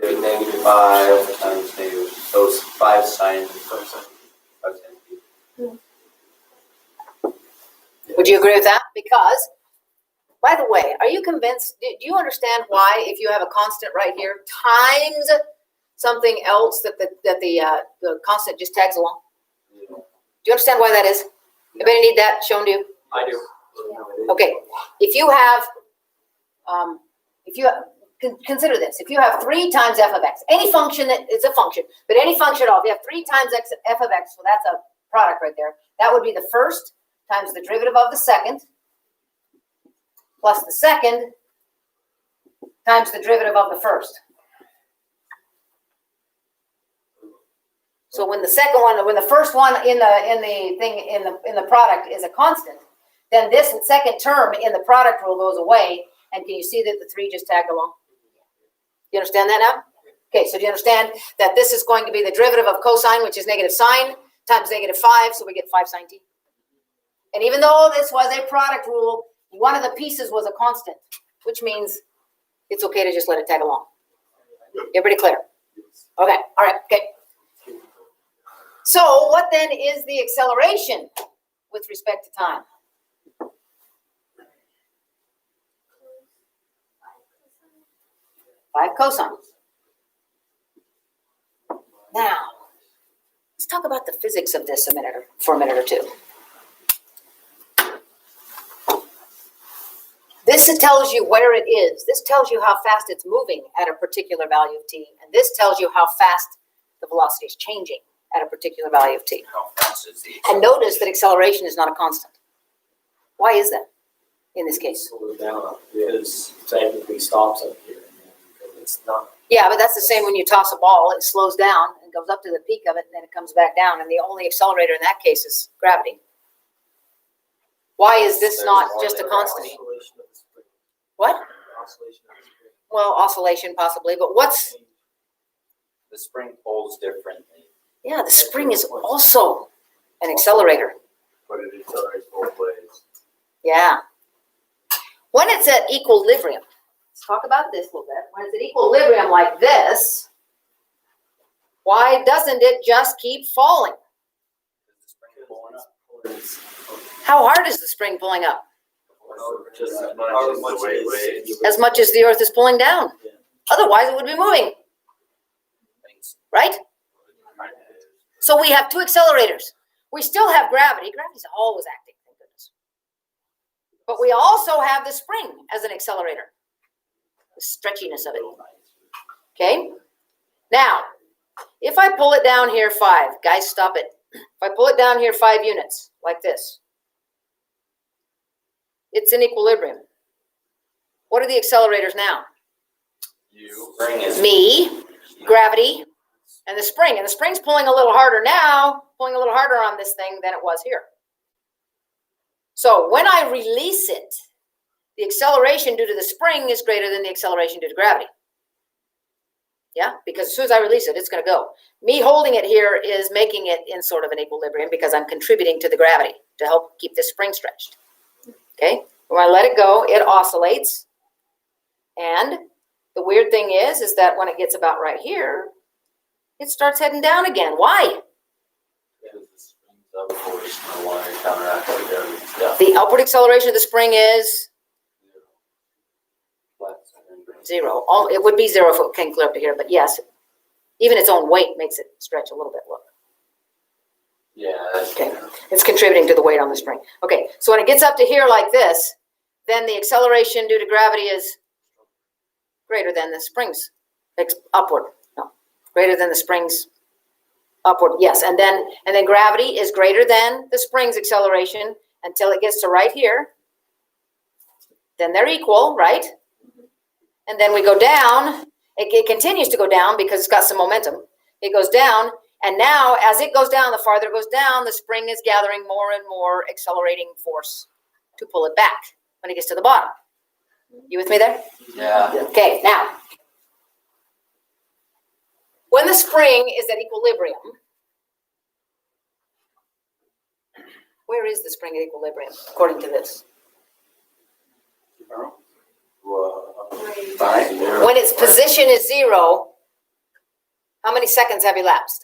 Negative 5 times negative. Those 5 sine. Would you agree with that? Because, by the way, are you convinced? Do you understand why, if you have a constant right here times something else, that the constant just tags along? Do you understand why that is? Anybody need that shown to you? I do. Okay. If you have, consider this. If you have 3 times f of x, any function that is a function, but any function at all, if you have 3 times f of x, so that's a product right there, that would be the first times the derivative of the second, plus the second times the derivative of the first. So when the first one in the product is a constant, then this second term in the product rule goes away, and can you see that the 3 just tagged along? You understand that now? Okay, so do you understand that this is going to be the derivative of cosine, which is negative sine, times negative 5, so we get 5 sine t. And even though this was a product rule, one of the pieces was a constant, which means it's okay to just let it tag along. Everybody clear? Okay, all right, okay. So what then is the acceleration with respect to time? Five cosine. Now, let's talk about the physics of this for a minute or two. This tells you where it is. This tells you how fast it's moving at a particular value of t. And this tells you how fast the velocity is changing at a particular value of t. How fast is the And notice that acceleration is not a constant. Why is that in this case? Slow down, because technically stops up here. Because it's not. Yeah, but that's the same when you toss a ball. It slows down and goes up to the peak of it, and then it comes back down. And the only accelerator in that case is gravity. Why is this not just a constant? Oscillation of the spring. What? Oscillation of the spring. Well, oscillation possibly, but what's... The spring pulls differently. Yeah, the spring is also an accelerator. But it accelerates both ways. Yeah. When it's at equilibrium, let's talk about this a little bit. When it's at equilibrium like this, why doesn't it just keep falling? Is the spring pulling up? How hard is the spring pulling up? Just as much as the weight weighs. As much as the earth is pulling down. Yeah. Otherwise, it would be moving, Things. right? So we have two accelerators. We still have gravity. Gravity's always acting, thank goodness. But we also have the spring as an accelerator. The stretchiness of it. Okay? Now, if I pull it down here 5, guys, stop it. If I pull it down here 5 units, like this, it's in equilibrium. What are the accelerators now? Spring is Me, gravity, and the spring. And the spring's pulling a little harder now, pulling a little harder on this thing than it was here. So when I release it, the acceleration due to the spring is greater than the acceleration due to gravity. Yeah, because as soon as I release it, it's going to go. Me holding it here is making it in sort of an equilibrium because I'm contributing to the gravity to help keep this spring stretched. Okay, when I let it go, it oscillates. And the weird thing is that when it gets about right here, it starts heading down again. Why? Because the spring's upward, no longer counteracts the gravity. Yeah. The upward acceleration of the spring is Flat. 0. It would be 0 if it came clear up to here, but yes, even its own weight makes it stretch a little bit. Look. Yeah. That's Okay, it's contributing to the weight on the spring. Okay, so when it gets up to here like this, then the acceleration due to gravity is greater than the springs upward. No, greater than the springs upward. Yes, and then gravity is greater than the spring's acceleration until it gets to right here. Then they're equal, right? And then we go down. It continues to go down because it's got some momentum. It goes down. And now, as it goes down, the farther it goes down, the spring is gathering more and more accelerating force to pull it back when it gets to the bottom. You with me there? Yeah. Okay, now, when the spring is at equilibrium, where is the spring at equilibrium, according to this? Fine. When its position is 0, how many seconds have elapsed?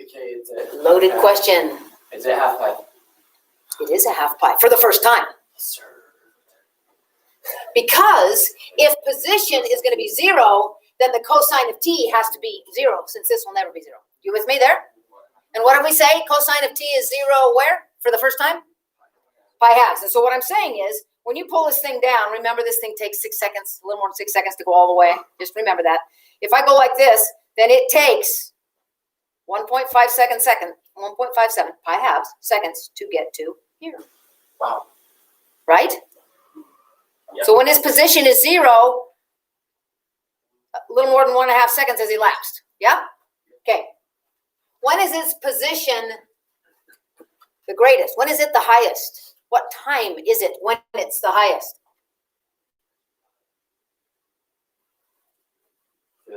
Okay, it's a Loaded question. It's a half pipe. It is a half pi for the first time. Because if position is going to be 0, then the cosine of t has to be 0, since this will never be 0. You with me there? And what did we say? Cosine of t is 0 where? For the first time? Pi halves. And so what I'm saying is, when you pull this thing down, remember this thing takes 6 seconds, a little more than 6 seconds to go all the way. Just remember that. If I go like this, then it takes 1.57 pi halves seconds to get to here. Wow. Right? Yep. So when his position is 0, a little more than 1.5 seconds has elapsed. Yeah? Okay. When is its position the greatest? When is it the highest? What time is it when it's the highest?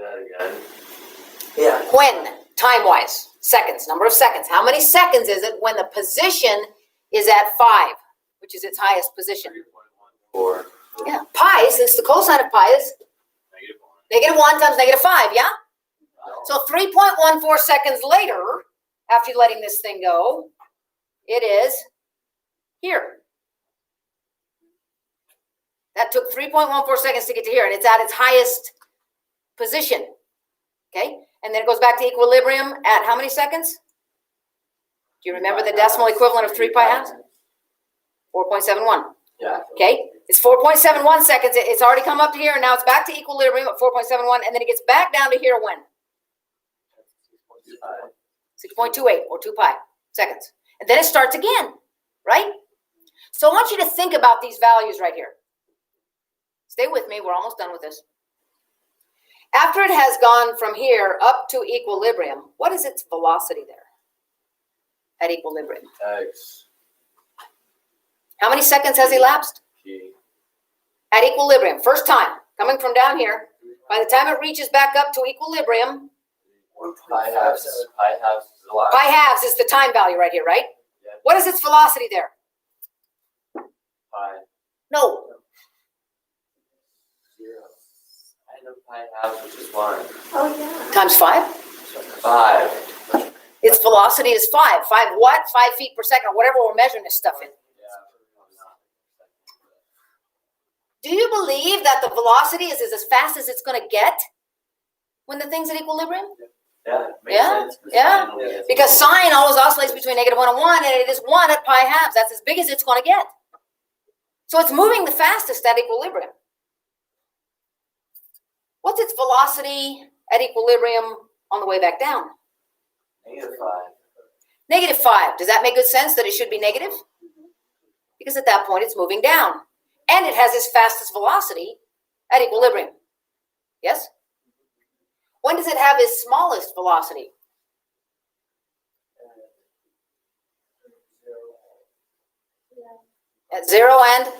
that again. Yeah. When, time-wise, seconds, number of seconds. How many seconds is it when the position is at 5, which is its highest position? 3.14. Yeah, pi, since the cosine of pi is -1 times -5, yeah? So 3.14 seconds later, after letting this thing go, it is here. That took 3.14 seconds to get to here, and it's at its highest position. Okay? And then it goes back to equilibrium at how many seconds? Do you remember the decimal equivalent of 3 pi halves? 4.71. Yeah. Okay? It's 4.71 seconds. It's already come up to here, and now it's back to equilibrium at 4.71, and then it gets back down to here when? 6.28 or 2 pi seconds. And then it starts again, right? So I want you to think about these values right here. Stay with me. We're almost done with this. After it has gone from here up to equilibrium, what is its velocity there at equilibrium? X. How many seconds has elapsed? P. At equilibrium, first time, coming from down here. By the time it reaches back up to equilibrium, Pi halves is the last. pi halves is the time value right here, right? Yeah. What is its velocity there? Pi. No. 0. I know pi halves, which is 1. Oh, yeah. Times 5? 5. Its velocity is 5. 5 what? 5 feet per second, or whatever we're measuring this stuff in. Do you believe that the velocity is as fast as it's going to get when the thing's at equilibrium? Yeah. Makes Yeah, sense. yeah. Because sine always oscillates between -1 and 1, and it is 1 at pi halves. That's as big as it's going to get. So it's moving the fastest at equilibrium. What's its velocity at equilibrium on the way back down? -5. -5. Does that make good sense that it should be negative? Because at that point it's moving down. And it has its fastest velocity at equilibrium. Yes? When does it have its smallest velocity? At 0 and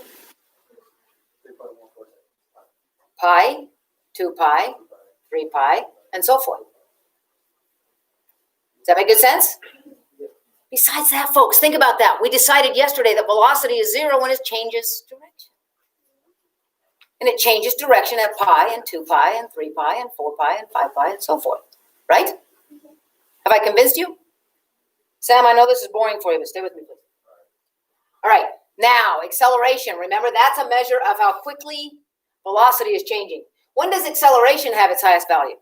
pi, 2 pi, 3 pi, and so forth. Does that make good sense? Besides that, folks, think about that. We decided yesterday that velocity is 0 when it changes direction. And it changes direction at pi and 2 pi and 3 pi and 4 pi and 5 pi and so forth. Right? Have I convinced you? Sam, I know this is boring for you, but stay with me, please. All right. Now, acceleration. Remember, that's a measure of how quickly velocity is changing. When does acceleration have its highest value?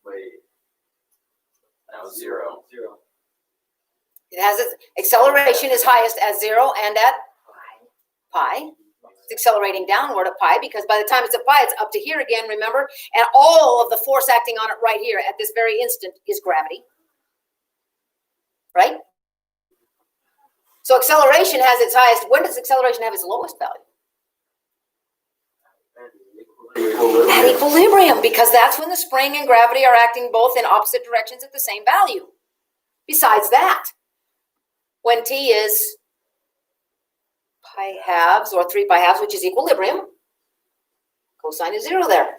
Wait. That was 0. 0. It has its acceleration is highest at 0 and at pi. It's accelerating downward at pi because by the time it's at pi, it's up to here again, remember? And all of the force acting on it right here at this very instant is gravity. Right? So acceleration has its highest. When does acceleration have its lowest value? At equilibrium, because that's when the spring and gravity are acting both in opposite directions at the same value. Besides that, when t is pi halves or 3 pi halves, which is equilibrium, cosine is 0 there.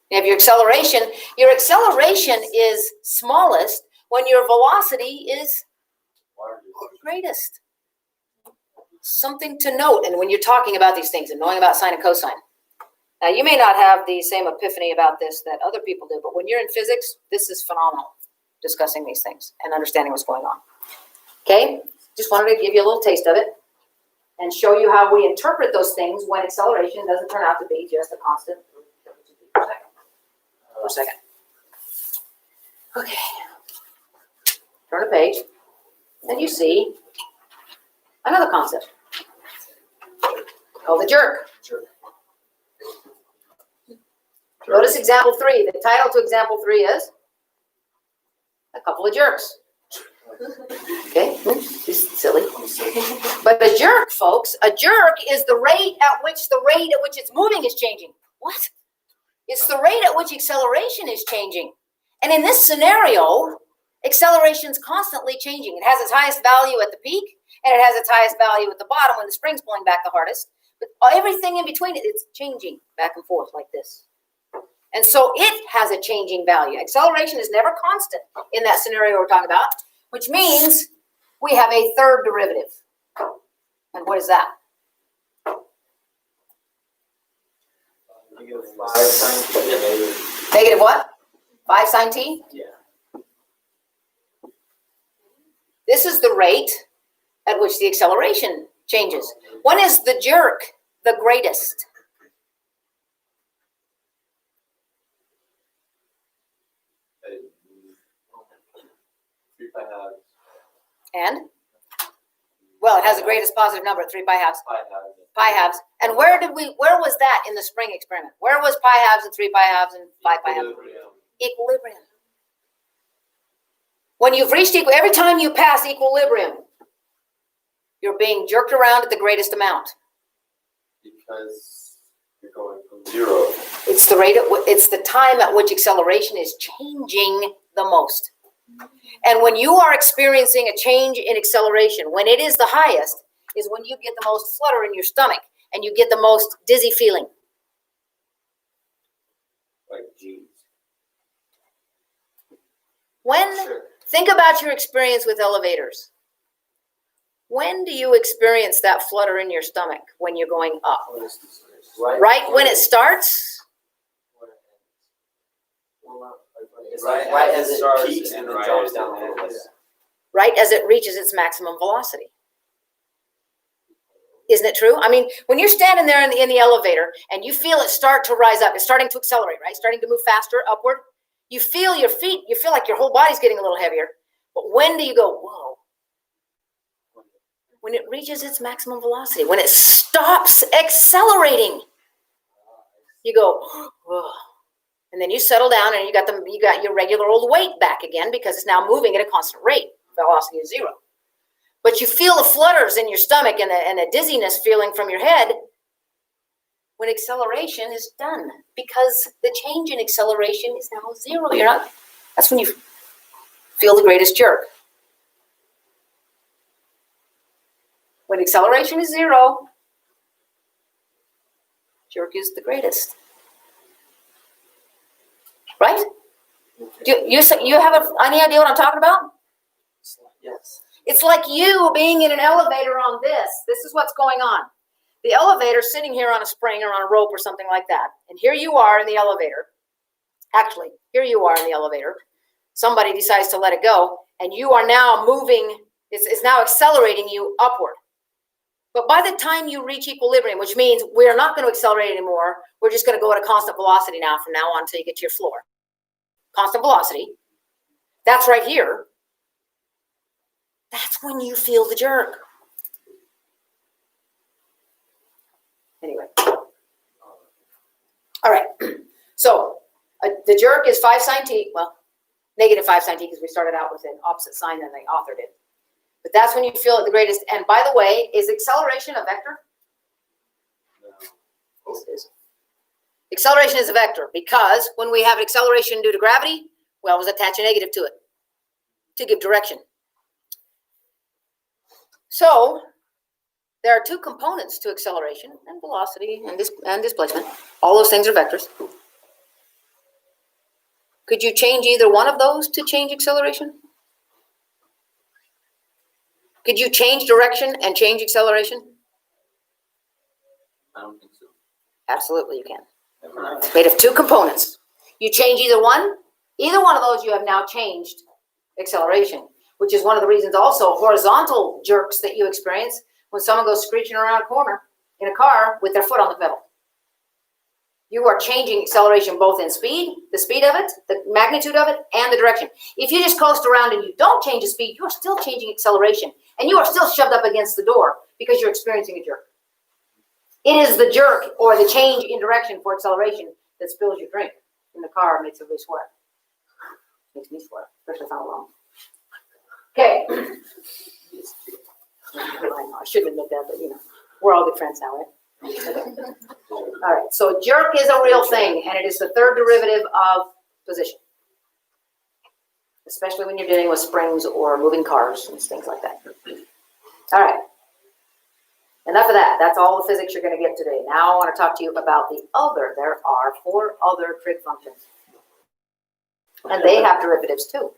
You have your acceleration. Your acceleration is smallest when your velocity is greatest. Something to note, and when you're talking about these things and knowing about sine and cosine. Now, you may not have the same epiphany about this that other people do, but when you're in physics, this is phenomenal, discussing these things and understanding what's going on. Okay? Just wanted to give you a little taste of it and show you how we interpret those things when acceleration doesn't turn out to be just a constant per second. Okay. Turn a page, and you see another concept called the jerk. Notice example 3. The title to example 3 is a couple of jerks. Okay, just silly. But a jerk, folks, a jerk is the rate at which it's moving is changing. What? It's the rate at which acceleration is changing. And in this scenario, Acceleration's constantly changing. It has its highest value at the peak, and it has its highest value at the bottom when the spring's pulling back the hardest. But everything in between it, it's changing back and forth like this. And so it has a changing value. Acceleration is never constant in that scenario we're talking about, which means we have a third derivative. And what is that? -5 sine t. Negative what? 5 sine t? Yeah. This is the rate at which the acceleration changes. When is the jerk the greatest? And? Well, it has the greatest positive number, 3 pi halves. Pi halves. And where was that in the spring experiment? Where was pi halves and 3 pi halves and 5 pi halves? Equilibrium. When you've reached every time you pass equilibrium, you're being jerked around at the greatest amount. Because you're going from 0. It's the rate it's the time at which acceleration is changing the most. And when you are experiencing a change in acceleration, when it is the highest, is when you get the most flutter in your stomach and you get the most dizzy feeling. Like G's. When, think about your experience with elevators. When do you experience that flutter in your stomach when you're going up? Right when it starts? Right as it starts peaks and and then right drops as down it a little bit. ends. Right as it reaches its maximum velocity. Isn't it true? I mean, when you're standing there in the elevator and you feel it start to rise up, it's starting to accelerate, right? Starting to move faster upward. You feel your feet, you feel like your whole body's getting a little heavier. But when do you go, whoa? When it reaches its maximum velocity, when it stops accelerating, you go, whoa. And then you settle down and you got your regular old weight back again because it's now moving at a constant rate. Velocity is 0. But you feel the flutters in your stomach and the dizziness feeling from your head when acceleration is done, because the change in acceleration is now 0. That's when you feel the greatest jerk. When acceleration is 0, jerk is the greatest. Right? Do you have any idea what I'm talking about? Yes. It's like you being in an elevator on this. This is what's going on. The elevator's sitting here on a spring or on a rope or something like that. And here you are in the elevator. Actually, here you are in the elevator. Somebody decides to let it go, and you are now moving. It's now accelerating you upward. But by the time you reach equilibrium, which means we're not going to accelerate anymore, we're just going to go at a constant velocity now from now on until you get to your floor. Constant velocity. That's right here. That's when you feel the jerk. Anyway. All right. So the jerk is 5 sine t. Well, negative 5 sine t because we started out with an opposite sign than the author did. But that's when you feel it the greatest. And by the way, is acceleration a vector? No. Yes, it is. Acceleration is a vector because when we have acceleration due to gravity, we always attach a negative to it to give direction. So there are 2 components to acceleration, and velocity and displacement. All those things are vectors. Could you change either one of those to change acceleration? Could you change direction and change acceleration? I don't think so. Absolutely you can. It's made of 2 components. You change either one of those, you have now changed acceleration, which is one of the reasons also horizontal jerks that you experience when someone goes screeching around a corner in a car with their foot on the pedal. You are changing acceleration both in speed, the speed of it, the magnitude of it, and the direction. If you just coast around and you don't change the speed, you are still changing acceleration, and you are still shoved up against the door because you're experiencing a jerk. It is the jerk or the change in direction for acceleration that spills your drink in the car and makes everybody sweat. Makes me sweat, especially if I'm alone. Okay. I shouldn't admit that, but we're all good friends now, right? All right, so jerk is a real thing, and it is the third derivative of position. especially when you're dealing with springs or moving cars and things like that. All right. Enough of that. That's all the physics you're going to get today. Now I want to talk to you about the other. There are 4 other trig functions. And they have derivatives too.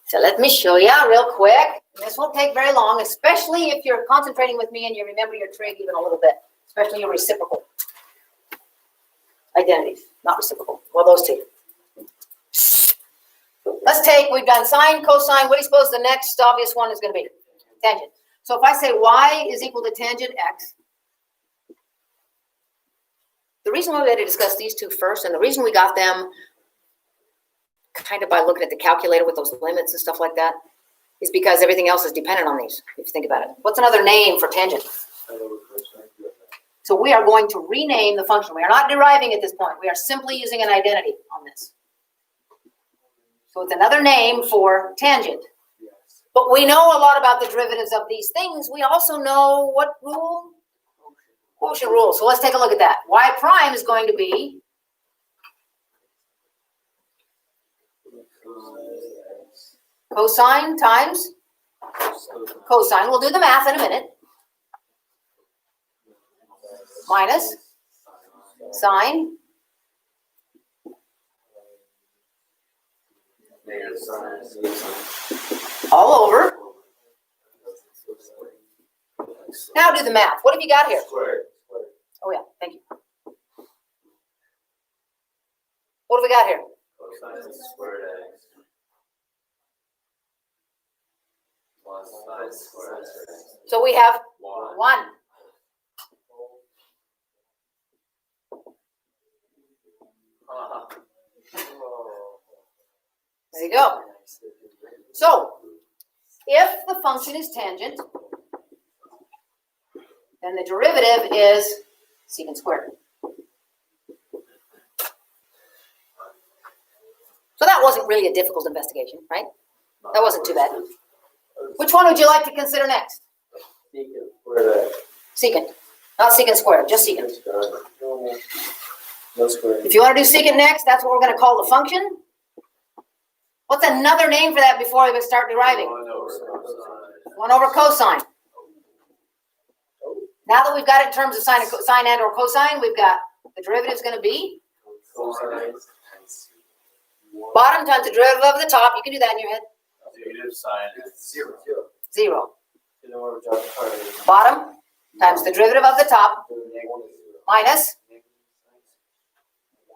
So let me show you real quick. This won't take very long, especially if you're concentrating with me and you remember your trig even a little bit, especially your reciprocal identities, not reciprocal. Well, those two. Let's take, we've done sine, cosine. What do you suppose the next obvious one is going to be? Tangent. So if I say y is equal to tangent x, the reason why we had to discuss these two first, and the reason we got them kind of by looking at the calculator with those limits and stuff like that, is because everything else is dependent on these, if you think about it. What's another name for tangent? So we are going to rename the function. We are not deriving at this point. We are simply using an identity on this. So it's another name for tangent. But we know a lot about the derivatives of these things. We also know what rule? Quotient rule. So let's take a look at that. Y prime is going to be cosine times cosine. We'll do the math in a minute. Minus sine all over. Now do the math. What have you got here? Oh yeah, thank you. What have we got here? Cosine squared x plus sine squared x. So we have 1. 1. There you go. So, if the function is tangent, then the derivative is secant squared. So that wasn't really a difficult investigation, right? That wasn't too bad. Which one would you like to consider next? Secant. Not secant squared, just secant. No square. If you want to do secant next, that's what we're going to call the function. What's another name for that before we even start deriving? 1 over cosine. Now that we've got it in terms of sine and or cosine, we've got the derivative is going to be bottom times the derivative of the top. You can do that in your head. Negative sine x. 0. Bottom times the derivative of the top minus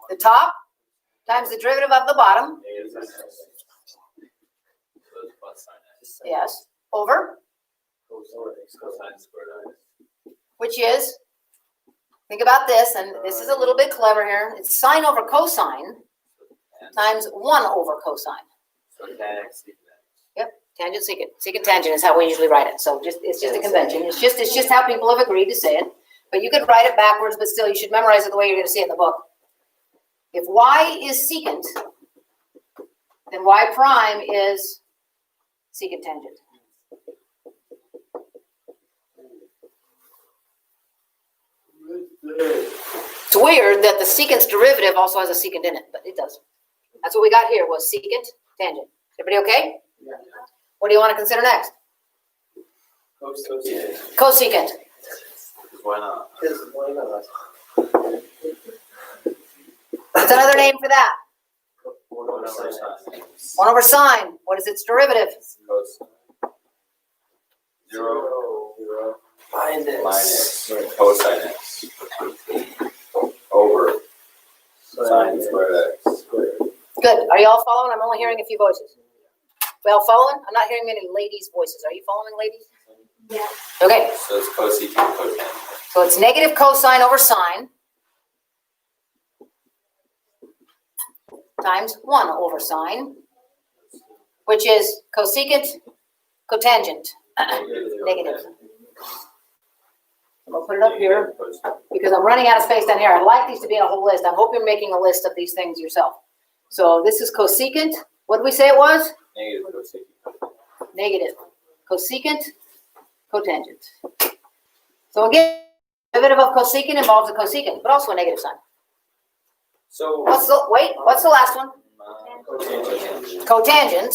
the top times the derivative of the bottom. Negative sine x. So it's plus sine x. Yes. Over. Cosine squared x. Which is, think about this, and this is a little bit clever here. It's sine over cosine times 1 over cosine. So tan x secant x. Yep, tangent secant. Secant tangent is how we usually write it. So it's just a convention. It's just how people have agreed to say it. But you could write it backwards, but still you should memorize it the way you're going to see it in the book. If y is secant, then y prime is secant tangent. It's weird that the secant's derivative also has a secant in it, but it does. That's what we got here was secant tangent. Everybody okay? Yeah. What do you want to consider next? Cosecant. Cosecant. Because why not? Because why not? What's another name for that? 1 over sine. 1 over sine. What is its derivative? Cosine. 0 Minus. cosine x over sine squared x. Good. Are you all following? I'm only hearing a few voices. We all following? I'm not hearing many ladies' voices. Are you following, ladies? Yeah. Okay. So it's cosecant cotangent. So it's negative cosine over sine times 1 over sine, which is cosecant cotangent. Negative. I'm going to put it up here because I'm running out of space down here. I'd like these to be in a whole list. I hope you're making a list of these things yourself. So this is cosecant. What did we say it was? Negative cosecant. Negative cosecant cotangent. So again, derivative of cosecant involves a cosecant, but also a negative sign. So What's the last one? Cotangent.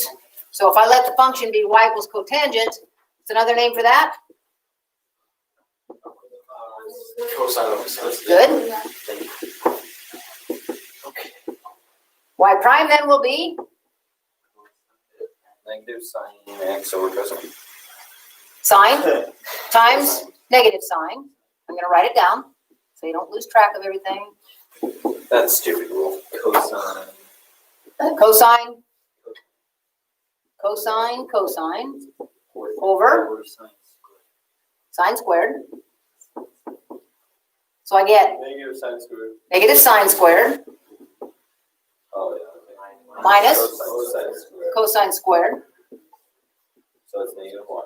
So if I let the function be y equals cotangent, it's another name for that? Cosine over sine. Good. Okay. Y prime then will be Negative sine x over cosine. sine times negative sine. I'm gonna write it down so you don't lose track of everything. That's stupid rule. Cosine. Cosine, cosine, cosine, over Sine squared. sine squared. So I get Negative sine squared. negative sine squared Oh, yeah. minus Cosine squared. cosine squared. So it's negative 1.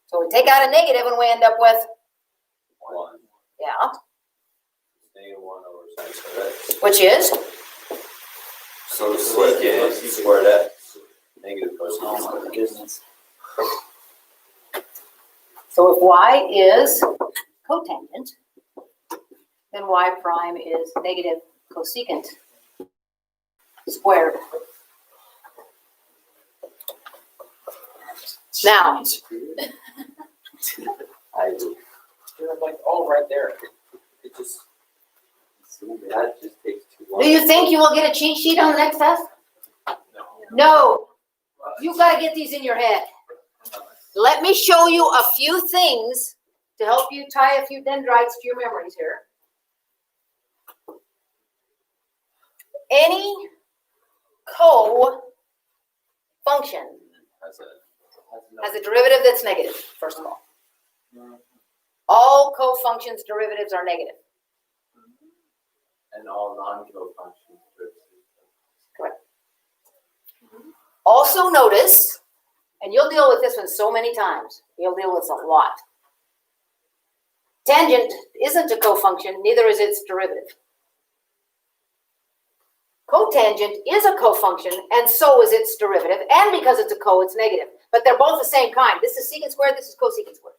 So we take out a negative and we end up with, 1. yeah, It's negative 1 over sine squared x. which is, So secant squared x. Negative cosine squared x. so if y is cotangent, then y prime is negative cosecant squared. Now, I do. You're like, oh, right there. It just. That just takes too long. do you think you will get a cheat sheet on the next test? No. You gotta get these in your head. Let me show you a few things to help you tie a few dendrites to your memories here. Any co-function has a derivative that's negative, first of all. All co-functions' derivatives are negative. And all non-co-functions. Correct. Also notice, and you'll deal with this one so many times, you'll deal with this a lot. Tangent isn't a co-function, neither is its derivative. Cotangent is a co-function, and so is its derivative, and because it's a co, it's negative. But they're both the same kind. This is secant squared, this is cosecant squared.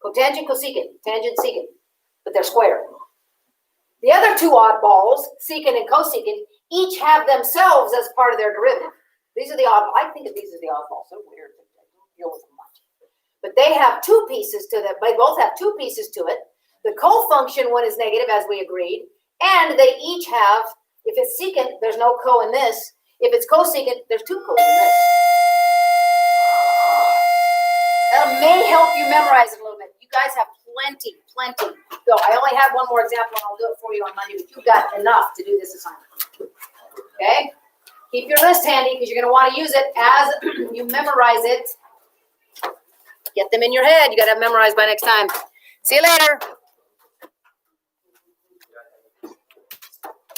Cotangent, cosecant, tangent, secant, but they're squared. The other two oddballs, secant and cosecant, each have themselves as part of their derivative. These are the odd. I think of these as the oddballs. They're weird. I don't deal with them much. But they have two pieces to them. They both have two pieces to it. The co-function one is negative, as we agreed, and they each have. If it's secant, there's no co in this. If it's cosecant, there's two co's in this. That may help you memorize it a little bit. You guys have plenty. So I only have one more example, and I'll do it for you on Monday, but you've got enough to do this assignment. Okay? Keep your list handy, because you're going to want to use it as you memorize it. Get them in your head. You got to have memorized by next time. See you later.